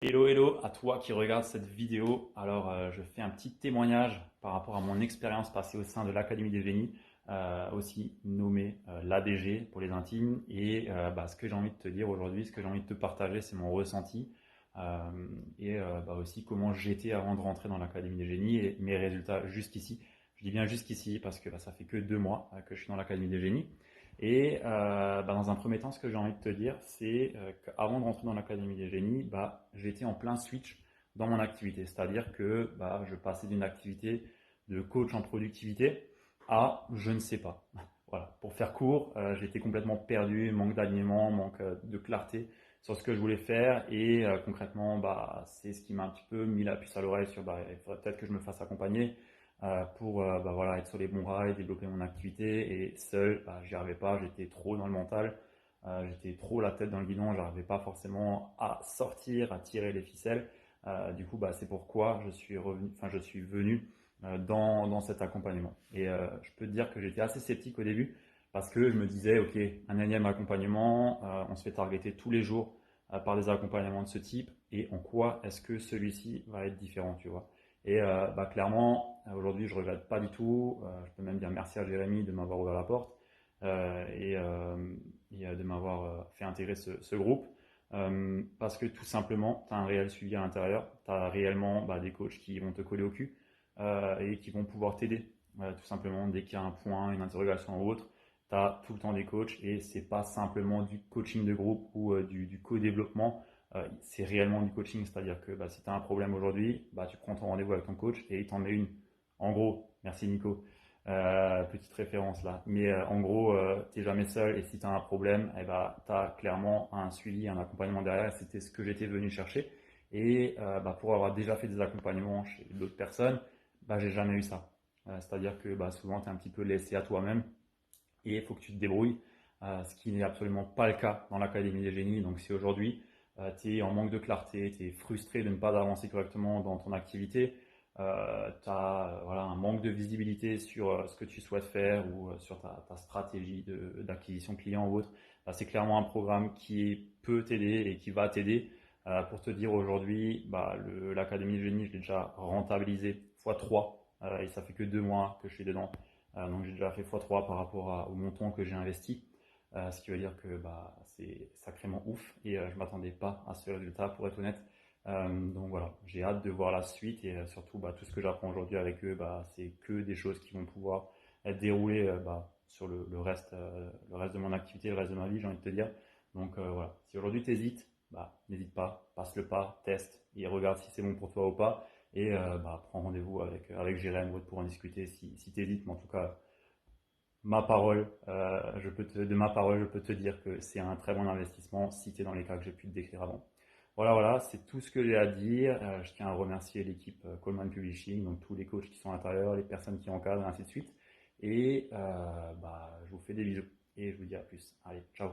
Hello, hello à toi qui regarde cette vidéo. Alors, je fais un petit témoignage par rapport à mon expérience passée au sein de l'Académie des Génies, aussi nommée l'ADG pour les intimes. Et ce que j'ai envie de te dire aujourd'hui, ce que j'ai envie de te partager, c'est mon ressenti aussi comment j'étais avant de rentrer dans l'Académie des Génies et mes résultats jusqu'ici. Je dis bien jusqu'ici parce que ça fait que 2 mois que je suis dans l'Académie des Génies. Et dans un premier temps, ce que j'ai envie de te dire, c'est qu'avant de rentrer dans l'Académie des Génies, j'étais en plein switch dans mon activité. C'est-à-dire que je passais d'une activité de coach en productivité à je ne sais pas. Voilà. Pour faire court, j'étais complètement perdu, manque d'alignement, manque de clarté sur ce que je voulais faire. Et concrètement, c'est ce qui m'a un petit peu mis la puce à l'oreille sur il faudrait peut-être que je me fasse accompagner pour être sur les bons rails, développer mon activité. Et seul, j'y arrivais pas, j'étais trop dans le mental, j'étais trop la tête dans le guidon, j'arrivais pas forcément à sortir, à tirer les ficelles. C'est pourquoi je suis venu dans cet accompagnement. Et je peux te dire que j'étais assez sceptique au début parce que je me disais, ok, un énième accompagnement, on se fait targeter tous les jours par des accompagnements de ce type, et en quoi est-ce que celui-ci va être différent, tu vois. Et clairement, aujourd'hui, je regrette pas du tout. Je peux même dire merci à Jérémy de m'avoir ouvert la porte de m'avoir fait intégrer ce groupe. Parce que tout simplement, tu as un réel suivi à l'intérieur. Tu as réellement des coachs qui vont te coller au cul et qui vont pouvoir t'aider. Tout simplement, dès qu'il y a un point, une interrogation ou autre, tu as tout le temps des coachs et c'est pas simplement du coaching de groupe ou du co-développement. C'est réellement du coaching, c'est-à-dire que si tu as un problème aujourd'hui, tu prends ton rendez-vous avec ton coach et il t'en met une. En gros, merci Nico, petite référence là. Mais en gros, t'es jamais seul et si tu as un problème, tu as clairement un suivi, un accompagnement derrière. C'était ce que j'étais venu chercher. Et pour avoir déjà fait des accompagnements chez d'autres personnes, j'ai jamais eu ça. C'est-à-dire que souvent tu es un petit peu laissé à toi-même et il faut que tu te débrouilles, ce qui n'est absolument pas le cas dans l'Académie des Génies. Donc si aujourd'hui tu es en manque de clarté, tu es frustré de ne pas avancer correctement dans ton activité, tu as un manque de visibilité sur ce que tu souhaites faire ou sur ta stratégie d'acquisition client ou autre, c'est clairement un programme qui peut t'aider et qui va t'aider. Pour te dire aujourd'hui, l'Académie des Génies, je l'ai déjà rentabilisé x3 et ça fait que 2 mois que je suis dedans. Donc j'ai déjà fait x3 par rapport au montant que j'ai investi, ce qui veut dire que c'est sacrément ouf et je m'attendais pas à ce résultat pour être honnête. Donc voilà, j'ai hâte de voir la suite et surtout tout ce que j'apprends aujourd'hui avec eux, c'est que des choses qui vont pouvoir être déroulées sur le reste de mon activité, le reste de ma vie, j'ai envie de te dire. Donc voilà, si aujourd'hui tu hésites, n'hésite pas, passe le pas, teste et regarde si c'est bon pour toi ou pas. Et prends rendez-vous avec Jérém pour en discuter si tu hésites. Mais en tout cas, de ma parole, je peux te dire que c'est un très bon investissement si tu es dans les cas que j'ai pu te décrire avant. Voilà, c'est tout ce que j'ai à dire. Je tiens à remercier l'équipe Coleman Publishing, donc tous les coachs qui sont à l'intérieur, les personnes qui encadrent, et ainsi de suite. Et je vous fais des bisous et je vous dis à plus. Allez, ciao.